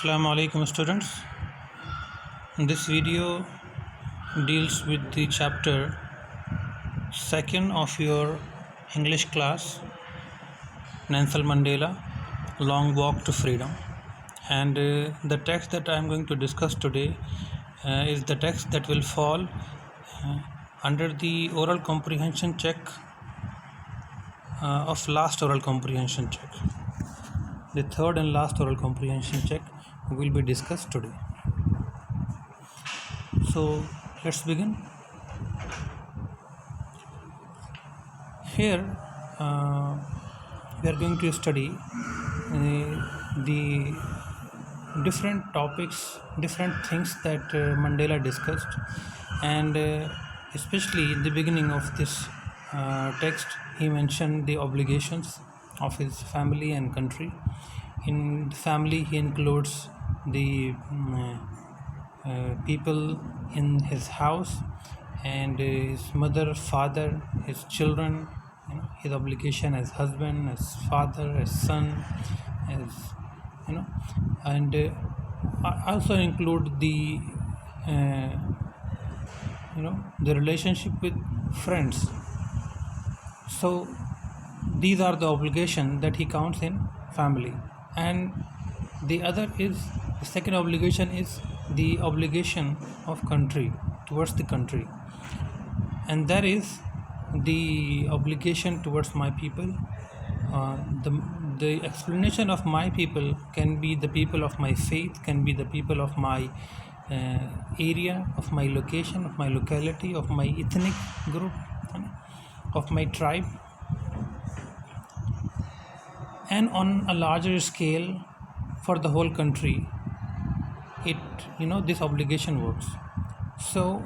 Assalamu alaikum students. This video deals with the chapter 2nd of your English class, Nelson Mandela, Long Walk to Freedom. And the text that I am going to discuss today is the text that will fall under the oral comprehension check of last oral comprehension check. The third and last oral comprehension check will be discussed today. So let's begin. Here we are going to study the different topics, different things that Mandela discussed, and especially in the beginning of this text he mentioned the obligations of his family and country. In the family he includes the people in his house and his mother, father, his children, his obligation as husband, as father, as son, as and I also include the the relationship with friends. So these are the obligations that he counts in family, and the second obligation is the obligation of country towards the country, and that is the obligation towards my people. The explanation of my people can be the people of my faith, can be the people of my area, of my location, of my locality, of my ethnic group, of my tribe, and on a larger scale for the whole country. This obligation works. So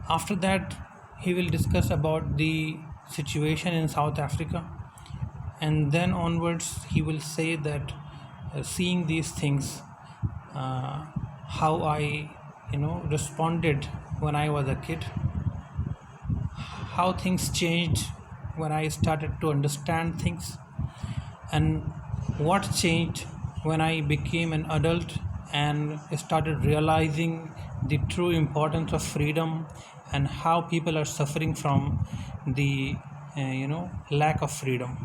after that he will discuss about the situation in South Africa, and then onwards he will say that seeing these things, how I responded when I was a kid, how things changed when I started to understand things, and what changed when I became an adult and started realizing the true importance of freedom, and how people are suffering from the lack of freedom.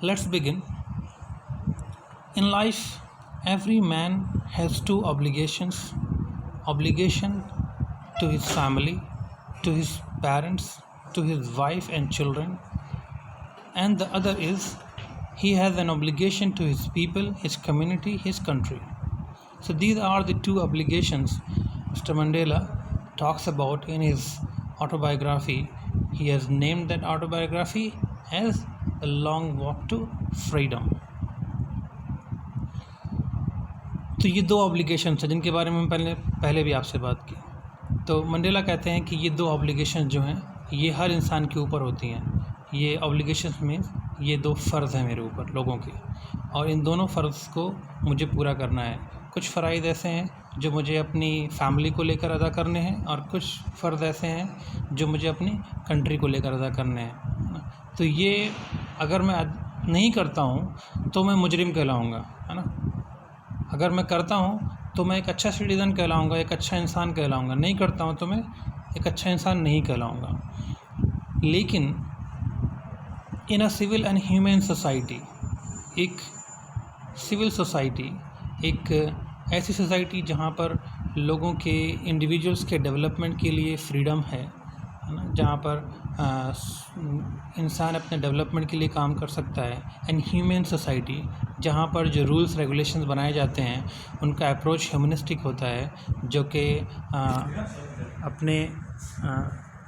Let's begin. In life, every man has two obligations: obligation to his family, to his parents, to his wife and children, and the other is he has an obligation to his people, his community, his country. So these are the two obligations Mr. Mandela talks about in his autobiography. He has named that autobiography as The Long Walk to Freedom. तो ये दो obligation हैं जिनके बारे में पहले भी आपसे बात की. तो मंडेला कहते हैं कि ये दो ऑब्लिगेशन जो हैं ये हर इंसान के ऊपर होती हैं. ये ऑब्लिगेशंस में ये दो फ़र्ज़ हैं मेरे ऊपर, लोगों के, और इन दोनों फ़र्ज़ को मुझे पूरा करना है. कुछ फ़राइज़ ऐसे हैं जो मुझे अपनी फैमिली को लेकर अदा करने हैं, और कुछ फ़र्ज़ ऐसे हैं जो मुझे अपनी कंट्री को लेकर अदा करने हैं. तो ये अगर मैं नहीं करता हूँ तो मैं मुजरिम कहलाऊँगा, है ना. अगर मैं करता हूँ तो मैं एक अच्छा सिटीज़न कहलाऊँगा, एक अच्छा इंसान कहलाऊँगा. नहीं करता हूँ तो मैं एक अच्छा इंसान नहीं कहलाऊँगा. लेकिन in a civil and human society, एक सिविल सोसाइटी, एक ऐसी सोसाइटी जहाँ पर लोगों के, इंडिविजुअल्स के डेवलपमेंट के लिए फ्रीडम है ना, जहाँ पर इंसान अपने डेवलपमेंट के लिए काम कर सकता है. एंड ह्यूमन सोसाइटी, जहाँ पर जो रूल्स रेगुलेशंस बनाए जाते हैं उनका अप्रोच ह्यूमनिस्टिक होता है, जो कि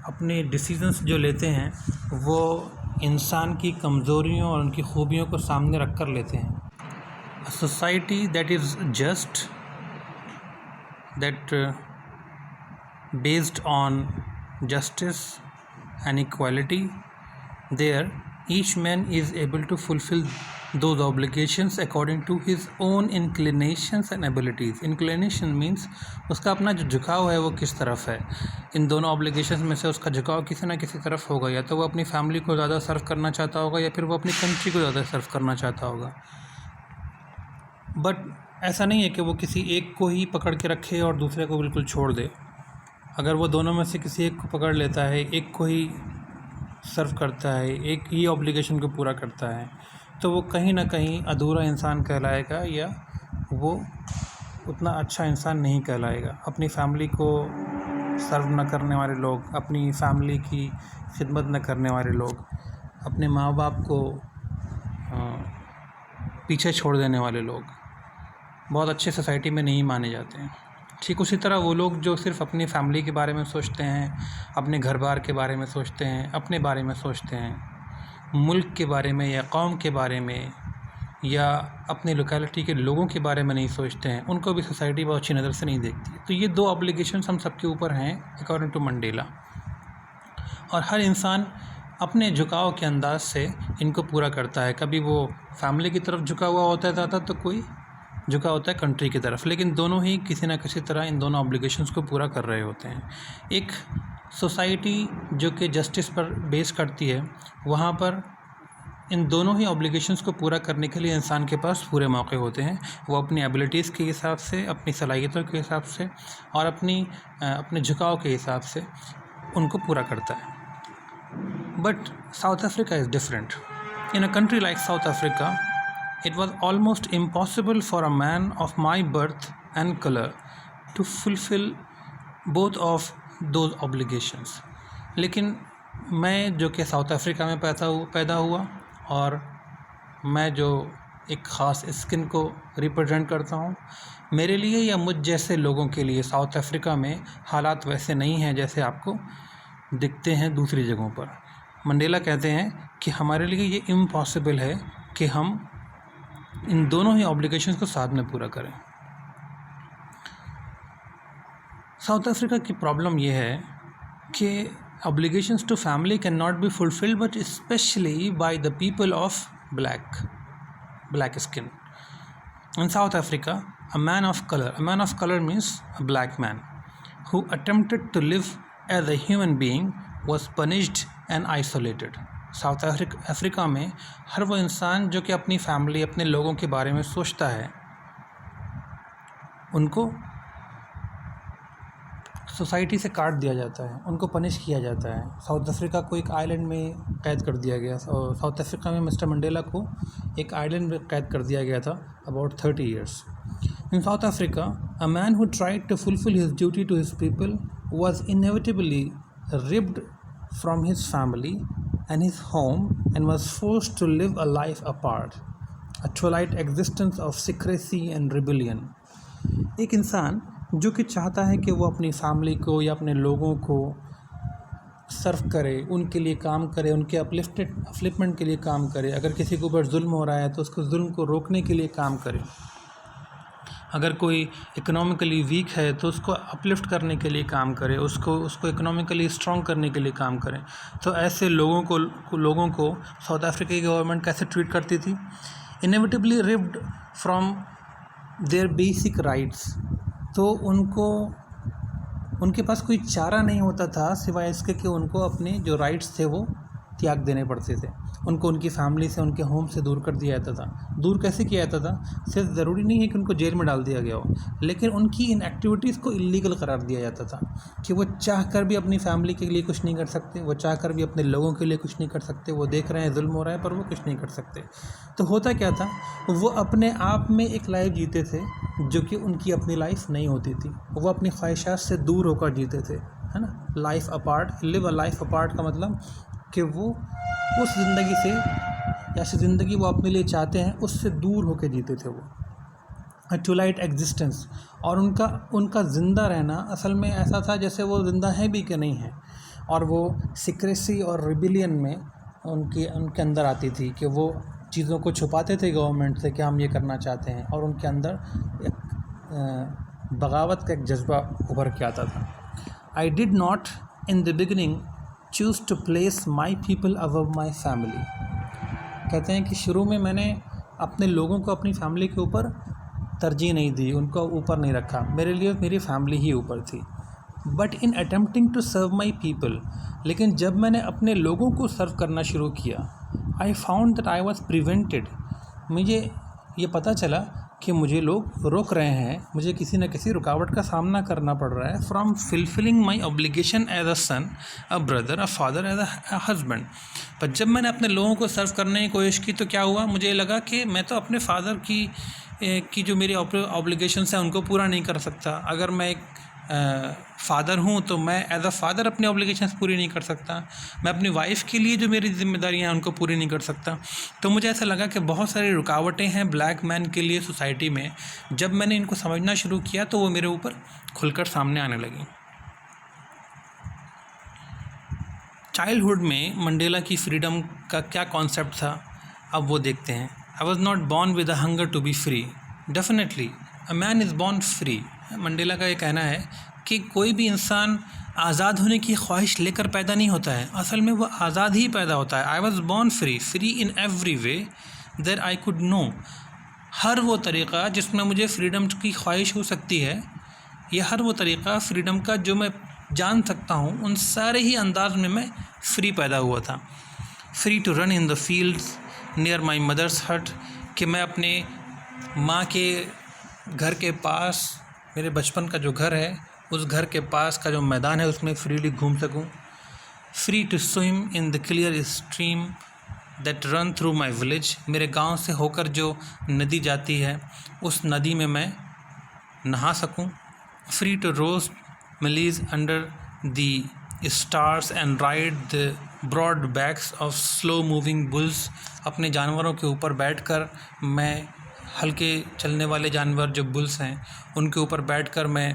अपने डिसीजंस जो लेते हैं वो इंसान की कमज़ोरियों और उनकी खूबियों को सामने रख कर लेते हैं. A society that is just, that based on justice and equality, there each man is able to fulfill those obligations according to his own inclinations and abilities. Inclination means उसका अपना जो झुकाव है वो किस तरफ है. इन दोनों obligations में से उसका झुकाव किसी ना किसी तरफ होगा. या तो वो अपनी फैमिली को ज़्यादा सर्व करना चाहता होगा, या फिर वो अपनी कंट्री को ज़्यादा सर्व करना चाहता होगा. But ऐसा नहीं है कि वो किसी एक को ही पकड़ के रखे और दूसरे को बिल्कुल छोड़ दे। अगर वो दोनों में से किसी एक को पकड़ लेता है, एक को ही सर्व करता है, एक ही ऑब्लिगेशन को पूरा करता है, तो वो कहीं ना कहीं अधूरा इंसान कहलाएगा या वो उतना अच्छा इंसान नहीं कहलाएगा। अपनी फैमिली को सर्व न करने वाले लोग, अपनी फैमिली की खिदमत न करने वाले लोग, अपने माँ बाप को पीछे छोड़ देने वाले लोग बहुत अच्छे सोसाइटी में नहीं माने जाते हैं। ठीक उसी तरह वो लोग जो सिर्फ़ अपनी फैमिली के बारे में सोचते हैं, अपने घर बार के बारे में सोचते हैं, अपने बारे में सोचते हैं, मुल्क के बारे में या कौम के बारे में या अपने लोकेलिटी के लोगों के बारे में नहीं सोचते हैं, उनको भी सोसाइटी बहुत अच्छी नज़र से नहीं देखती है। तो ये 2 ऑब्लिगेशंस हम सबके ऊपर हैं अकॉर्डिंग टू मंडेला, और हर इंसान अपने झुकाव के अंदाज से इनको पूरा करता है। कभी वो फैमिली की तरफ झुका हुआ होता है ज़्यादा, तो कोई झुका होता है कंट्री की तरफ, लेकिन दोनों ही किसी न किसी तरह इन दोनों ऑब्लिगेशंस को पूरा कर रहे होते हैं। एक सोसाइटी जो कि जस्टिस पर बेस करती है, वहाँ पर इन दोनों ही ऑब्लिगेशंस को पूरा करने के लिए इंसान के पास पूरे मौके होते हैं। वो अपनी एबिलिटीज़ के हिसाब से, अपनी सलाहियतों के हिसाब से और अपने झुकाव के हिसाब से उनको पूरा करता है। But south Africa is different. In a country like south Africa, it was almost impossible for a man of my birth and color to fulfill both of those obligations. लेकिन मैं जो कि साउथ अफ्रीका में पैदा हुआ और मैं जो एक ख़ास स्किन को रिप्रेजेंट करता हूँ, मेरे लिए या मुझ जैसे लोगों के लिए साउथ अफ्रीका में हालात वैसे नहीं हैं जैसे आपको दिखते हैं दूसरी जगहों पर। मंडेला कहते हैं कि हमारे लिए ये इम्पॉसिबल है कि हम इन दोनों ही ऑब्लिगेशंस को साथ में पूरा करें। साउथ अफ्रीका की प्रॉब्लम ये है कि obligations to family can not be fulfilled but specially by the people of black skin. In South Africa, a man of color means a black man, who attempted to live as a human being was punished and isolated. South Africa में हर वो इंसान जो कि अपनी family, अपने लोगों के बारे में सोचता है, उनको सोसाइटी से काट दिया जाता है, उनको पनिश किया जाता है। साउथ अफ्रीका को एक आइलैंड में कैद कर दिया गया। और साउथ अफ्रीका में मिस्टर मंडेला को एक आइलैंड में कैद कर दिया गया था about 30 years. In South Africa, a man who tried to fulfill his duty to his people was inevitably ripped from his family and his home and was forced to live a life apart, a twilight existence of secrecy and rebellion. एक इंसान जो कि चाहता है कि वो अपनी family को या अपने लोगों को सर्व करे, उनके लिए काम करे, उनके अपलिफ्टमेंट के लिए काम करे। अगर किसी के ऊपर जुल्म हो रहा है तो उसको जुल्म को रोकने के लिए काम करे। अगर कोई इकोनॉमिकली वीक है तो उसको अपलिफ्ट करने के लिए काम करे, उसको इकोनॉमिकली स्ट्रॉन्ग करने के लिए काम करें। तो ऐसे लोगों को साउथ अफ्रीका की गवर्नमेंट कैसे ट्रीट करती थी? Inevitably ripped from their basic rights. तो उनके पास कोई चारा नहीं होता था सिवाय इसके कि उनको अपने जो राइट्स थे वो त्याग देने पड़ते थे। उनको उनकी फैमिली से, उनके होम से दूर कर दिया जाता था। दूर कैसे किया जाता था? सिर्फ ज़रूरी नहीं है कि उनको जेल में डाल दिया गया हो, लेकिन उनकी इन एक्टिविटीज़ को इलीगल करार दिया जाता था कि वो चाह कर भी अपनी फैमिली के लिए कुछ नहीं कर सकते, वो चाह कर भी अपने लोगों के लिए कुछ नहीं कर सकते। वो देख रहे हैं जुल्म हो रहा है पर वो कुछ नहीं कर सकते। तो होता क्या था, वो अपने आप में एक लाइफ जीते थे जो कि उनकी अपनी लाइफ नहीं होती थी। वो अपनी ख्वाहिशात से दूर होकर जीते थे, है ना। Life apart, live a life apart का मतलब कि वो उस ज़िंदगी से, जैसी ज़िंदगी वो अपने लिए चाहते हैं, उससे दूर होकर जीते थे वो। Twilight existence. और उनका ज़िंदा रहना असल में ऐसा था जैसे वो ज़िंदा है भी कि नहीं है। और वो सिक्रेसी और रिबिलियन में उनके अंदर आती थी कि वो चीज़ों को छुपाते थे गवर्नमेंट से कि हम ये करना चाहते हैं, और उनके अंदर एक बगावत का एक जज्बा उभर के आता था। I did not in the beginning choose to place my people above my family. कहते हैं कि शुरू में मैंने अपने लोगों को अपनी फैमिली के ऊपर तरजीह नहीं दी, उनको ऊपर नहीं रखा। मेरे लिए मेरी फैमिली ही ऊपर थी। But in attempting to serve my people, लेकिन जब मैंने अपने लोगों को सर्व करना शुरू किया, I found that I was prevented. मुझे ये पता चला कि मुझे लोग रोक रहे हैं, मुझे किसी न किसी रुकावट का सामना करना पड़ रहा है from fulfilling my obligation as a son, a brother, a father, as a husband. पर जब मैंने अपने लोगों को सर्व करने की कोशिश की तो क्या हुआ, मुझे लगा कि मैं तो अपने फादर की जो मेरी ऑब्लिगेशंस हैं उनको पूरा नहीं कर सकता। अगर मैं एक फ़ादर हूँ तो मैं एज अ फ़ादर अपनी ऑब्लिगेशंस पूरी नहीं कर सकता, मैं अपनी वाइफ़ के लिए जो मेरी ज़िम्मेदारियाँ हैं उनको पूरी नहीं कर सकता। तो मुझे ऐसा लगा कि बहुत सारी रुकावटें हैं ब्लैक मैन के लिए सोसाइटी में। जब मैंने इनको समझना शुरू किया तो वो मेरे ऊपर खुलकर सामने आने लगी। चाइल्डहुड में मंडेला की फ्रीडम का क्या कॉन्सेप्ट था, अब वो देखते हैं। I was not born with a hunger to be free, definitely a man is born free. Mandela का ये कहना है कि कोई भी इंसान आज़ाद होने की ख्वाहिश लेकर पैदा नहीं होता है, असल में वो आज़ाद ही पैदा होता है। I was born free, free in every way that I could know. हर वो तरीक़ा जिसमें मुझे फ्रीडम की ख्वाहिश हो सकती है, या हर वो तरीक़ा फ्रीडम का जो मैं जान सकता हूँ, उन सारे ही अंदाज में मैं फ्री पैदा हुआ था। Free to run in the fields near my mother's hut, कि मैं अपने माँ के घर के पास, मेरे बचपन का जो घर है उस घर के पास का जो मैदान है उसमें फ्रीली घूम सकूं। Free to swim in the clear stream that run through my village, मेरे गांव से होकर जो नदी जाती है उस नदी में मैं नहा सकूं। Free to roast mealies under the stars and ride the broad backs of slow moving bulls, अपने जानवरों के ऊपर बैठकर मैं हल्के चलने वाले जानवर जो बुल्स हैं उनके ऊपर बैठकर मैं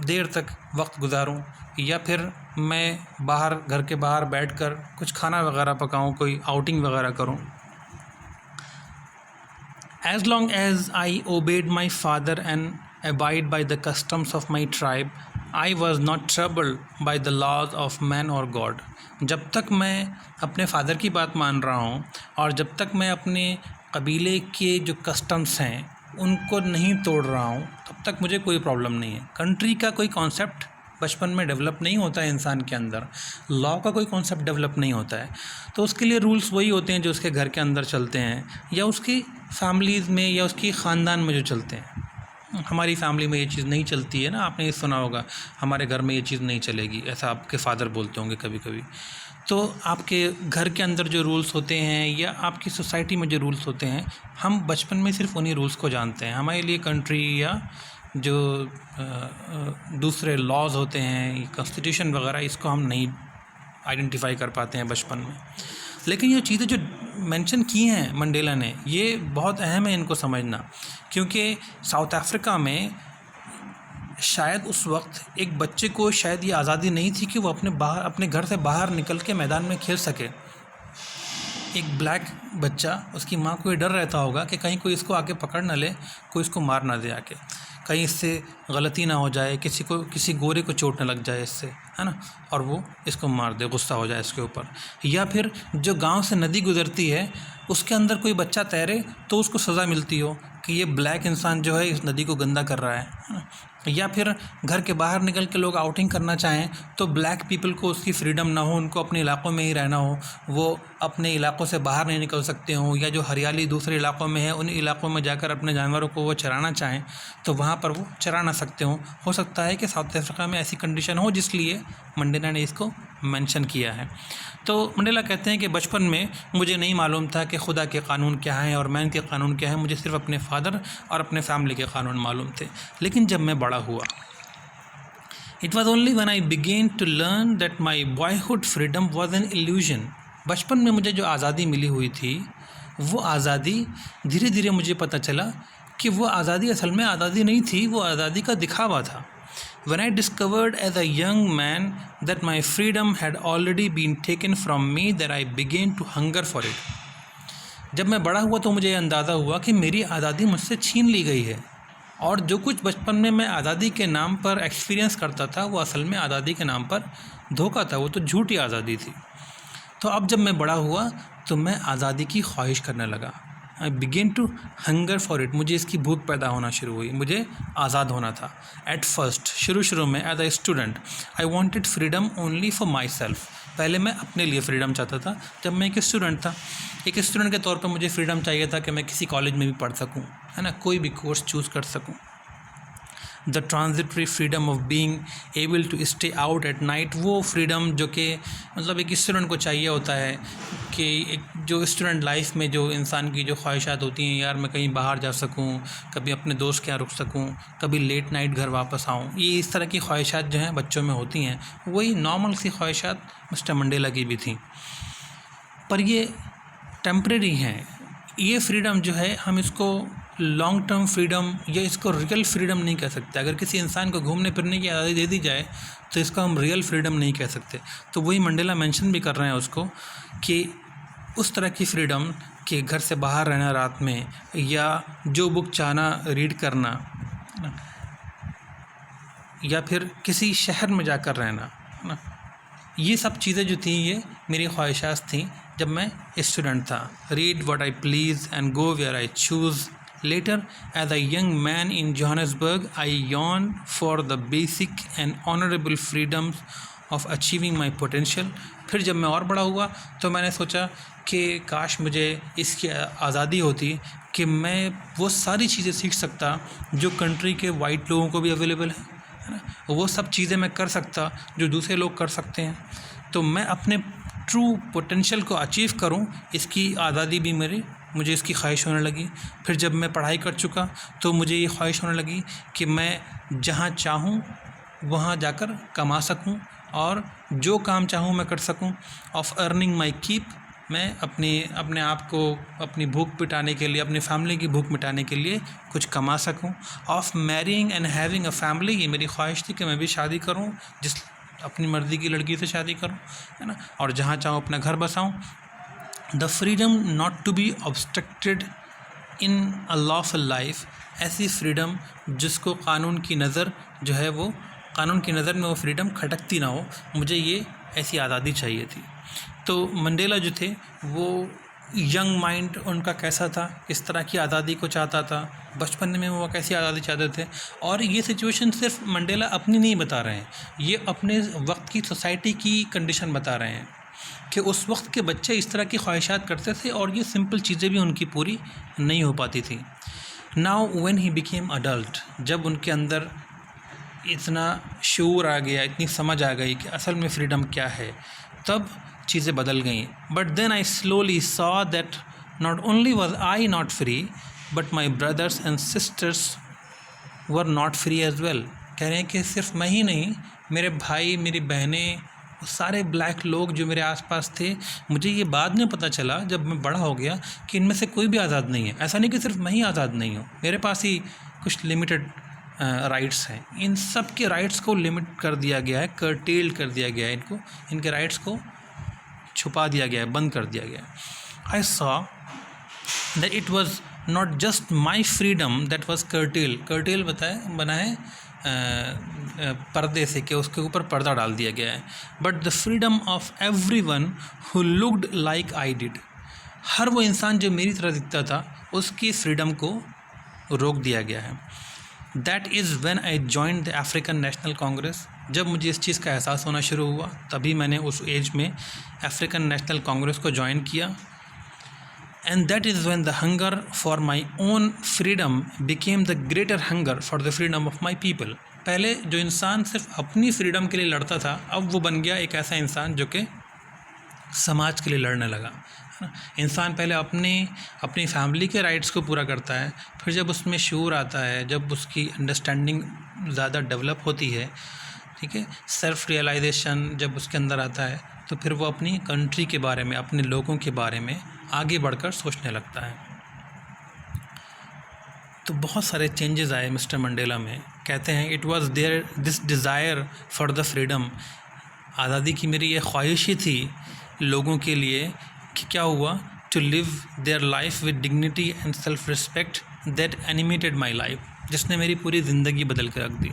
देर तक वक्त गुजारूं, या फिर मैं बाहर, घर के बाहर बैठकर कुछ खाना वगैरह पकाऊं, कोई आउटिंग वगैरह करूं। As long as I obeyed my father and abide by the customs of my tribe, I was not troubled by the laws of man or God। जब तक मैं अपने फ़ादर की बात मान रहा हूँ और जब तक मैं अपने कबीले के जो कस्टम्स हैं उनको नहीं तोड़ रहा हूँ, तब तक मुझे कोई प्रॉब्लम नहीं है। कंट्री का कोई कॉन्सेप्ट बचपन में डेवलप नहीं होता है इंसान के अंदर, लॉ का कोई कॉन्सेप्ट डेवलप नहीं होता है, तो उसके लिए रूल्स वही होते हैं जो उसके घर के अंदर चलते हैं या उसकी फैमिलीज़ में या उसकी ख़ानदान में जो चलते हैं। हमारी फैमिली में ये चीज़ नहीं चलती है ना, आपने ये सुना होगा, हमारे घर में ये चीज़ नहीं चलेगी, ऐसा आपके फादर बोलते होंगे कभी कभी। तो आपके घर के अंदर जो रूल्स होते हैं या आपकी सोसाइटी में जो रूल्स होते हैं, हम बचपन में सिर्फ उन्हीं रूल्स को जानते हैं। हमारे लिए कंट्री या जो दूसरे लॉज होते हैं, कॉन्स्टिट्यूशन वगैरह, इसको हम नहीं आइडेंटिफाई कर पाते हैं बचपन में। लेकिन ये चीज़ें जो मेंशन की हैं मंडेला ने, ये बहुत अहम है इनको समझना, क्योंकि साउथ अफ्रीका में शायद उस वक्त एक बच्चे को शायद ये आज़ादी नहीं थी कि वो अपने घर से बाहर निकल के मैदान में खेल सके। एक ब्लैक बच्चा, उसकी माँ को ये डर रहता होगा कि कहीं कोई इसको आके पकड़ ना ले, कोई इसको मार ना दे आके, कहीं इससे गलती ना हो जाए, किसी गोरे को चोट ना लग जाए इससे, है ना, और वो इसको मार दे, गुस्सा हो जाए इसके ऊपर। या फिर जो गांव से नदी गुजरती है उसके अंदर कोई बच्चा तैरे तो उसको सज़ा मिलती हो कि ये ब्लैक इंसान जो है इस नदी को गंदा कर रहा है। या फिर घर के बाहर निकल के लोग आउटिंग करना चाहें तो ब्लैक पीपल को उसकी फ्रीडम ना हो, उनको अपने इलाक़ों में ही रहना हो, वो अपने इलाक़ों से बाहर नहीं निकल सकते हों, या जो हरियाली दूसरे इलाक़ों में है उन इलाक़ों में जाकर अपने जानवरों को वो चराना चाहें तो वहाँ पर वो चरा ना सकते हों। हो सकता है कि साउथ अफ्रीका में ऐसी कंडीशन हो, जिसलिए मंडेला ने इसको मेंशन किया है। तो मंडेला कहते हैं कि बचपन में मुझे नहीं मालूम था कि खुदा के कानून क्या हैं और मैन के कानून क्या हैं, मुझे सिर्फ अपने फादर और अपने फैमिली के कानून मालूम थे। लेकिन जब मैं बड़ा हुआ, it was only when I began to learn that my boyhood freedom was an illusion. बचपन में मुझे जो आज़ादी मिली हुई थी, वो आज़ादी धीरे धीरे मुझे पता चला कि वो आज़ादी असल में आज़ादी नहीं थी, वो आज़ादी का दिखावा था। When I discovered as a young man that my freedom had already been taken from me, that I began to hunger for it। जब मैं बड़ा हुआ तो मुझे अंदाज़ा हुआ कि मेरी आज़ादी मुझसे छीन ली गई है, और जो कुछ बचपन में मैं आज़ादी के नाम पर एक्सपीरियंस करता था वो असल में आज़ादी के नाम पर धोखा था, वो तो झूठी आज़ादी थी। तो अब जब मैं बड़ा हुआ तो मैं आज़ादी की ख्वाहिश करने लगा। I began to hunger for it, मुझे इसकी भूख पैदा होना शुरू हुई, मुझे आज़ाद होना था। एट फर्स्ट, शुरू में as a student I wanted freedom only for myself, पहले मैं अपने लिए फ्रीडम चाहता था। जब मैं एक स्टूडेंट था, एक स्टूडेंट के तौर पर मुझे फ्रीडम चाहिए था कि मैं किसी कॉलेज में भी पढ़ सकूँ, है ना, कोई भी कोर्स चूज़ कर सकूँ। The transitory freedom of being able to stay out at night, वो फ्रीडम जो कि मतलब एक स्टूडेंट को चाहिए होता है कि एक जो स्टूडेंट लाइफ में जो इंसान की जो ख्वाहिशात होती हैं, यार मैं कहीं बाहर जा सकूं, कभी अपने दोस्त के यहाँ रुक सकूं, कभी लेट नाइट घर वापस आऊं, ये इस तरह की ख्वाहिशात जो हैं बच्चों में होती हैं, वही नॉर्मल सी ख्वाहिशात मिस्टर मंडेला की भी थी। पर ये टेम्परेरी हैं। ये फ्रीडम जो है हम इसको लॉन्ग टर्म फ्रीडम या इसको रियल फ्रीडम नहीं कह सकते। अगर किसी इंसान को घूमने फिरने की आज़ादी दे दी जाए तो इसको हम रियल फ्रीडम नहीं कह सकते। तो वही मंडेला मेंशन भी कर रहे हैं उसको कि उस तरह की फ्रीडम कि घर से बाहर रहना रात में, या जो बुक चाहना रीड करना, या फिर किसी शहर में जाकर रहना, है ना, ये सब चीज़ें जो थी ये मेरी ख्वाहिशात थी जब मैं स्टूडेंट था। Read what I please and go where I choose. Later, as a young man in Johannesburg, I yearned for the basic and honorable freedoms of achieving my potential. फिर जब मैं और बड़ा हुआ तो मैंने सोचा कि काश मुझे इसकी आज़ादी होती कि मैं वो सारी चीज़ें सीख सकता जो कंट्री के वाइट लोगों को भी अवेलेबल है ना, वो सब चीज़ें मैं कर सकता जो दूसरे लोग कर सकते हैं। तो मैं अपने ट्रू पोटेंशियल को अचीव करूं, इसकी आज़ादी भी मुझे इसकी ख्वाहिश होने लगी। फिर जब मैं पढ़ाई कर चुका तो मुझे ये ख्वाहिश होने लगी कि मैं जहाँ चाहूँ वहाँ जाकर कमा सकूँ और जो काम चाहूँ मैं कर सकूँ। ऑफ अर्निंग माई कीप, मैं अपने आप को अपनी भूख मिटाने के लिए, अपनी फैमिली की भूख मिटाने के लिए कुछ कमा सकूँ। Of marrying and having a family, ये मेरी ख्वाहिश थी कि मैं भी शादी करूँ, अपनी मर्ज़ी की लड़की से शादी करूँ, है ना, और जहाँ चाहूँ अपना घर बसाऊँ। The freedom not to be obstructed in a lawful life, ऐसी फ्रीडम जिसको कानून की नज़र जो है वो कानून की नज़र में वो फ्रीडम खटकती ना हो, मुझे ये ऐसी आज़ादी चाहिए थी। तो मंडेला जो थे वो यंग माइंड उनका कैसा था, इस तरह की आज़ादी को चाहता था, बचपन में वो कैसी आज़ादी चाहते थे। और ये सिचुएशन सिर्फ मंडेला अपनी नहीं बता रहे हैं, ये अपने वक्त की सोसाइटी की कंडीशन बता रहे हैं कि उस वक्त के बच्चे इस तरह की ख्वाहिशात करते थे और ये सिंपल चीज़ें भी उनकी पूरी नहीं हो पाती थी। Now when he became adult, जब उनके अंदर इतना शऊर आ गया, इतनी समझ आ गई कि असल में फ्रीडम क्या है, तब चीज़ें बदल गई। But then I slowly saw that not only was I not free but my brothers and sisters were not free as well. कह रहे हैं कि सिर्फ मैं ही नहीं, मेरे भाई, मेरी बहनें, सारे ब्लैक लोग जो मेरे आसपास थे, मुझे ये बाद में पता चला जब मैं बड़ा हो गया कि इनमें से कोई भी आज़ाद नहीं है। ऐसा नहीं कि सिर्फ मैं ही आज़ाद नहीं हूँ, मेरे पास ही कुछ लिमिटेड राइट्स हैं। इन सब के राइट्स को लिमिट कर दिया गया है, कर्टेल कर दिया गया है, इनके राइट्स को छुपा दिया गया है, बंद कर दिया गया है। I saw that it was not just my freedom that was cartel बना है पर्दे से, कि उसके ऊपर पर्दा डाल दिया गया है, but the freedom of everyone who looked like I did. हर वो इंसान जो मेरी तरह दिखता था उसकी फ्रीडम को रोक दिया गया है। That is when I joined the African national Congress. जब मुझे इस चीज़ का एहसास होना शुरू हुआ तभी मैंने उस एज में अफ्रीकन नेशनल कांग्रेस को ज्वाइन किया। And that is when the hunger for my own freedom became the greater hunger for the freedom of my people. पहले जो इंसान सिर्फ अपनी फ्रीडम के लिए लड़ता था, अब वो बन गया एक ऐसा इंसान जो कि समाज के लिए लड़ने लगा। इंसान पहले अपनी फैमिली के राइट्स को पूरा करता है, फिर जब उसमें शऊर आता है, जब उसकी अंडरस्टैंडिंग ज़्यादा डेवलप होती है, ठीक है, सेल्फ रियलाइजेशन जब उसके अंदर आता है, तो फिर वो अपनी कंट्री के बारे में, अपने लोगों के बारे में आगे बढ़कर सोचने लगता है। तो बहुत सारे चेंजेस आए मिस्टर मंडेला में। कहते हैं it was there this desire for the freedom, आज़ादी की मेरी ये ख्वाहिश ही थी लोगों के लिए कि क्या हुआ, to live their life with dignity and self respect that animated my life, जिसने मेरी पूरी ज़िंदगी बदल कर रख दी।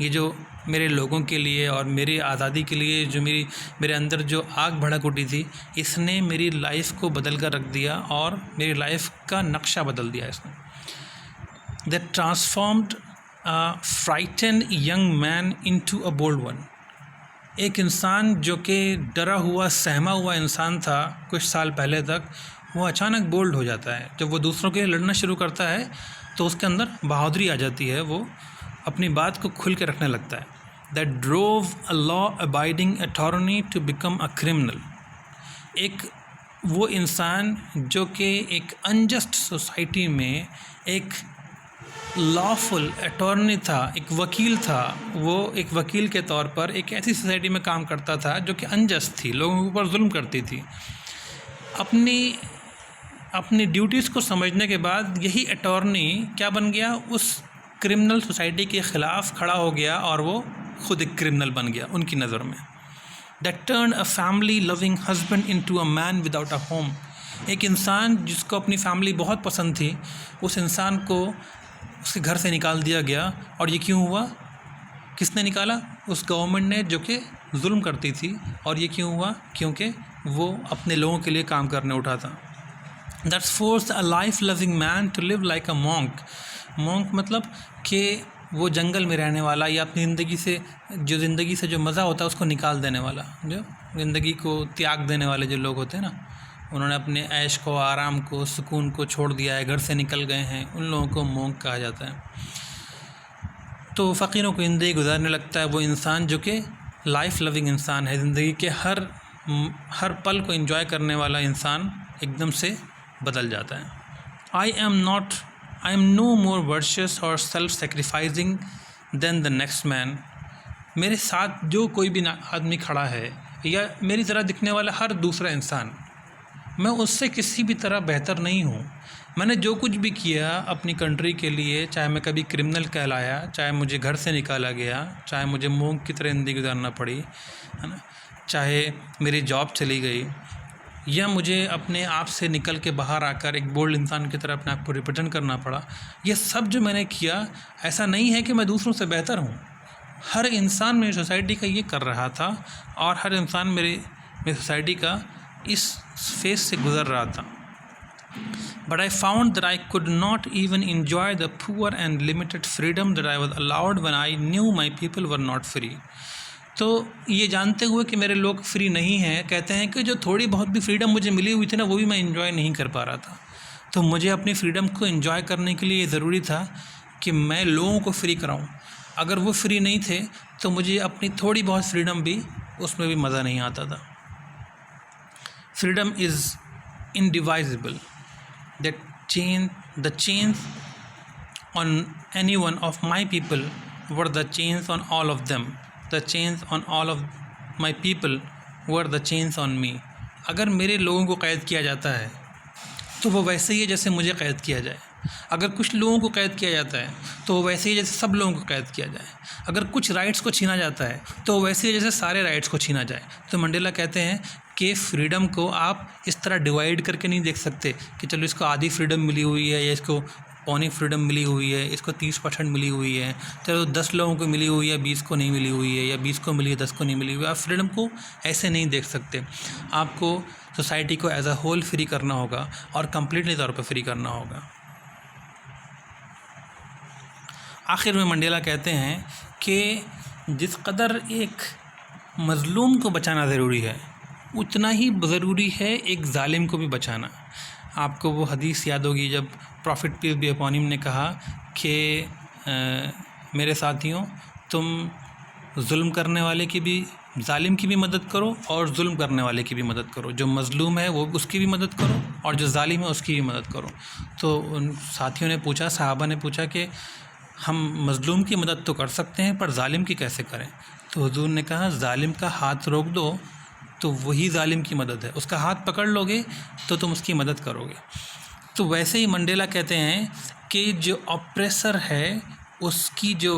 ये जो मेरे लोगों के लिए और मेरी आज़ादी के लिए जो मेरे अंदर जो आग भड़क उठी थी, इसने मेरी लाइफ को बदल कर रख दिया और मेरी लाइफ का नक्शा बदल दिया इसने। That transformed a frightened young man into a bold one. एक इंसान जो कि डरा हुआ सहमा हुआ इंसान था कुछ साल पहले तक, वो अचानक बोल्ड हो जाता है। जब वो दूसरों के लिए लड़ना शुरू करता है तो उसके अंदर बहादुरी आ जाती है, वो अपनी बात को खुल के रखने लगता है। That drove a law abiding attorney to become a criminal. एक वो इंसान जो कि एक अनजस्ट सोसाइटी में एक लॉफुल अटॉर्नी था, एक वकील था, वो एक वकील के तौर पर एक ऐसी सोसाइटी में काम करता था जो कि अनजस्ट थी, लोगों के ऊपर जुल्म करती थी। अपनी ड्यूटीज़ को समझने के बाद यही अटॉर्नी क्या बन गया, उस क्रिमिनल सोसाइटी के ख़िलाफ़ खड़ा हो गया और वो खुद एक क्रिमिनल बन गया उनकी नज़र में। That turn a family loving husband into a man without a home. एक इंसान जिसको अपनी फैमिली बहुत पसंद थी, उस इंसान को उसके घर से निकाल दिया गया। और ये क्यों हुआ? किसने निकाला? उस गवर्नमेंट ने जो कि जुल्म करती थी। और ये क्यों हुआ? क्योंकि वो अपने लोगों के लिए काम करने उठा था। That's force a life loving man to live like a monk. Monk मतलब कि वो जंगल में रहने वाला या अपनी ज़िंदगी से जो मज़ा होता है उसको निकाल देने वाला, जो ज़िंदगी को त्याग देने वाले जो लोग होते हैं ना, उन्होंने अपने ऐश को, आराम को, सुकून को छोड़ दिया है, घर से निकल गए हैं, उन लोगों को मॉन्क कहा जाता है। तो फ़कीरों को ज़िंदगी गुजारने लगता है वो इंसान जो कि लाइफ लविंग इंसान है, ज़िंदगी के हर पल को एंजॉय करने वाला इंसान एकदम से बदल जाता है। I am no more virtuous और self sacrificing than the next man. मेरे साथ जो कोई भी आदमी खड़ा है या मेरी तरह दिखने वाला हर दूसरा इंसान, मैं उससे किसी भी तरह बेहतर नहीं हूँ। मैंने जो कुछ भी किया अपनी कंट्री के लिए, चाहे मैं कभी क्रिमिनल कहलाया, चाहे मुझे घर से निकाला गया, चाहे मुझे मूंग की तरह ज़िंदगी गुजारना पड़ी, है ना, चाहे मेरी जॉब चली गई, या मुझे अपने आप से निकल के बाहर आकर एक बोल्ड इंसान की तरह अपने आप को रिप्रेजेंट करना पड़ा, ये सब जो मैंने किया, ऐसा नहीं है कि मैं दूसरों से बेहतर हूँ। हर इंसान मेरी सोसाइटी का ये कर रहा था और हर इंसान मेरी सोसाइटी का इस फेज से गुज़र रहा था। But I found that I could not even enjoy the poor and limited freedom that I was allowed when I knew my people were not free. तो ये जानते हुए कि मेरे लोग फ्री नहीं हैं, कहते हैं कि जो थोड़ी बहुत भी फ्रीडम मुझे मिली हुई थी ना, वो भी मैं एंजॉय नहीं कर पा रहा था। तो मुझे अपनी फ्रीडम को एंजॉय करने के लिए ये ज़रूरी था कि मैं लोगों को फ्री कराऊं। अगर वो फ्री नहीं थे तो मुझे अपनी थोड़ी बहुत फ्रीडम भी, उसमें भी मज़ा नहीं आता था। Freedom is indivisible. The chains on any one of my people were the chains on all of them. The chains on all of my people were the chains on me. अगर मेरे लोगों को कैद किया जाता है तो वो वैसे ही है जैसे मुझे कैद किया जाए। अगर कुछ लोगों को कैद किया जाता है तो वो वैसे ही जैसे सब लोगों को कैद किया जाए। अगर कुछ राइट्स को छीना जाता है तो वैसे ही जैसे सारे राइट्स को छीना जाए। तो मंडेला कहते हैं कि फ्रीडम को आप इस तरह डिवाइड करके नहीं देख सकते कि चलो इसको आधी फ्रीडम मिली हुई है या इसको पौनी फ्रीडम मिली हुई है, इसको 30% मिली हुई है, चलो 10 लोगों को मिली हुई है, 20 को नहीं मिली हुई है, या 20 को मिली है 10 को नहीं मिली हुई है। आप फ्रीडम को ऐसे नहीं देख सकते। आपको सोसाइटी को एज अ होल फ्री करना होगा और कम्प्लीटली तौर पर फ्री करना होगा। आखिर में मंडेला कहते हैं कि जिस कदर एक मज़लूम को बचाना ज़रूरी है, उतना ही ज़रूरी है एक ज़ालिम को भी बचाना। आपको वो हदीस याद होगी जब prophet peace be upon him ने कहा कि मेरे साथियों, तुम जुल्म करने वाले की भी, ज़ालिम की भी मदद करो और जुल्म करने वाले की भी मदद करो। जो मज़लूम है वो उसकी भी मदद करो और जो ज़ालिम है उसकी भी मदद करो। तो उन साथियों ने पूछा, सहाबा ने पूछा कि हम मज़लूम की मदद तो कर सकते हैं पर ज़ालिम की कैसे करें? तो हुज़ूर ने कहा, ज़ालिम का हाथ रोक दो तो वही ज़ालिम की मदद है। उसका हाथ पकड़ लोगे तो तुम उसकी मदद करोगे। तो वैसे ही मंडेला कहते हैं कि जो ऑप्रेसर है उसकी जो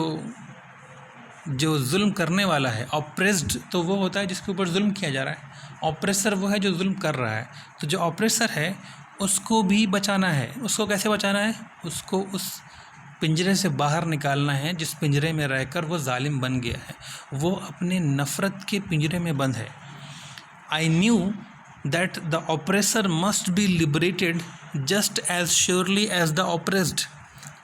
जुल्म करने वाला है, ऑप्रेस्ड तो वो होता है जिसके ऊपर जुल्म किया जा रहा है, ऑप्रेसर वो है जो जुल्म कर रहा है। तो जो ऑप्रेसर है उसको भी बचाना है। उसको कैसे बचाना है? उसको उस पिंजरे से बाहर निकालना है, जिस पिंजरे में रहकर वो जालिम बन गया है, वो अपने नफ़रत के पिंजरे में बंद है। I knew that the oppressor must be liberated just as surely as the oppressed.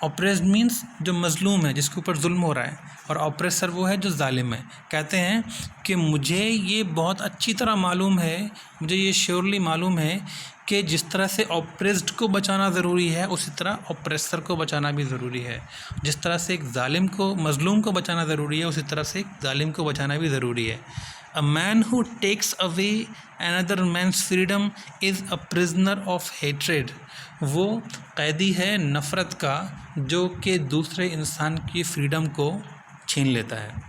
Oppressed means जो मजलूम है, जिसके ऊपर जुल्म हो रहा है, और ऑप्रेसर वो है जो जालिम है। कहते हैं कि मुझे ये बहुत अच्छी तरह मालूम है, मुझे ये श्योरली मालूम है कि जिस तरह से ऑप्रेस्ड को बचाना ज़रूरी है, उसी तरह ऑप्रेसर को बचाना भी ज़रूरी है। जिस तरह से एक जालिम को, मजलूम को बचाना ज़रूरी है, उसी तरह से एक जालिम को बचाना भी ज़रूरी है। A man who takes away another man's freedom is a prisoner of hatred. वो कैदी है नफ़रत का, जो कि दूसरे इंसान की फ्रीडम को छीन लेता है।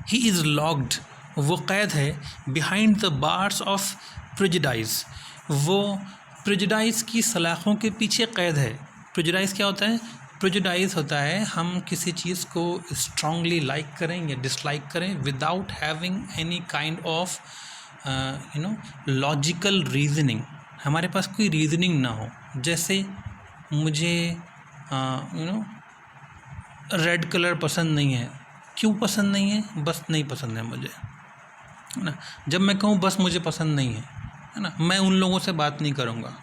ही इज़ लॉक्ड, वो कैद है, behind the bars of prejudice. वो प्रेजुडाइज की सलाखों के पीछे कैद है। प्रेजुडाइज क्या होता है? प्रेजुडाइज होता है हम किसी चीज़ को स्ट्रांगली लाइक करें या डिसलाइक करें without having any kind of logical reasoning. हमारे पास कोई रीजनिंग ना हो। जैसे मुझे रेड कलर पसंद नहीं है। क्यों पसंद नहीं है? बस नहीं पसंद है मुझे, है ना। जब मैं कहूँ बस मुझे पसंद नहीं है ना, मैं उन लोगों से बात नहीं करूँगा।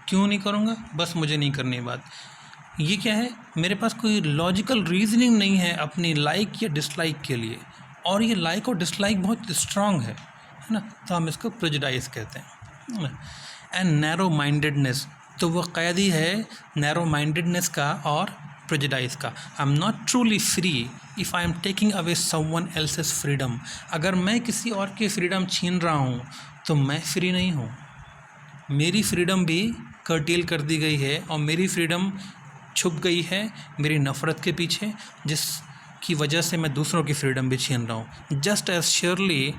क्यों नहीं करूँगा? बस मुझे नहीं करनी बात। ये क्या है? मेरे पास कोई लॉजिकल रीजनिंग नहीं है अपनी लाइक या डिसलाइक के लिए, और ये लाइक और डिसलाइक बहुत स्ट्रांग है ना, तो हम इसको प्रेजुडाइज कहते हैं। एंड नैरो माइंडेडनेस, तो वो कैदी है नैरो माइंडेडनेस का और प्रेजुडाइज का। आई am not truly free if I am taking away someone else's freedom. अगर मैं किसी और की फ्रीडम छीन रहा हूँ तो मैं फ्री नहीं हूँ। मेरी फ्रीडम भी कर्टेल कर दी गई है, और मेरी फ्रीडम छुप गई है मेरी नफ़रत के पीछे, जिसकी वजह से मैं दूसरों की फ्रीडम भी छीन रहा हूँ। Just as surely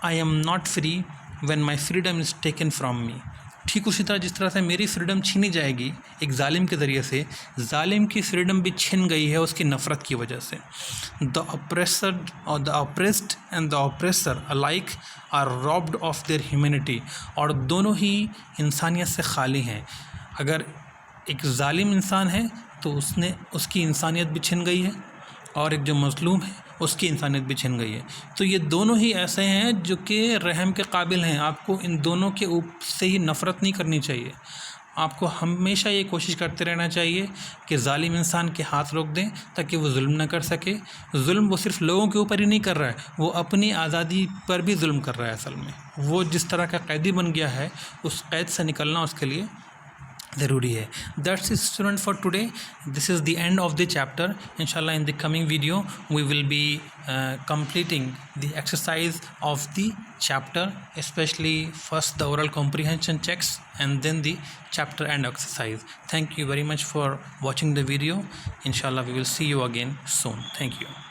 I am not free when my freedom is taken from me. ठीक उसी तरह जिस तरह से मेरी फ्रीडम छीनी जाएगी एक जालिम के ज़रिए से, जालिम की फ्रीडम भी छिन गई है उसकी नफ़रत की वजह से। द ऑप्रेसर और the oppressed and the oppressor alike are robbed of their humanity. और दोनों ही इंसानियत से खाली हैं। अगर एक जालिम इंसान है तो उसकी इंसानियत भी छिन गई है, और एक जो मजलूम है उसकी इंसानियत भी छिन गई है। तो ये दोनों ही ऐसे हैं जो कि रहम के काबिल हैं। आपको इन दोनों के से ही नफ़रत नहीं करनी चाहिए। आपको हमेशा ये कोशिश करते रहना चाहिए कि जालिम इंसान के हाथ रोक दें ताकि वो जुल्म न कर सके। जुल्म वो सिर्फ लोगों के ऊपर ही नहीं कर रहा है, वो अपनी आज़ादी पर भी जुल्म कर रहा है। असल में वो जिस तरह का कैदी बन गया है, उस कैद से निकलना उसके लिए ज़रूरी है। That's it student for today. This is the end of the chapter. इंशाल्लाह in the coming video we will be completing the exercise of the chapter, especially first the oral comprehension checks and then the chapter and exercise. Thank you very much for watching the video. Inshallah we will see you again soon. Thank you.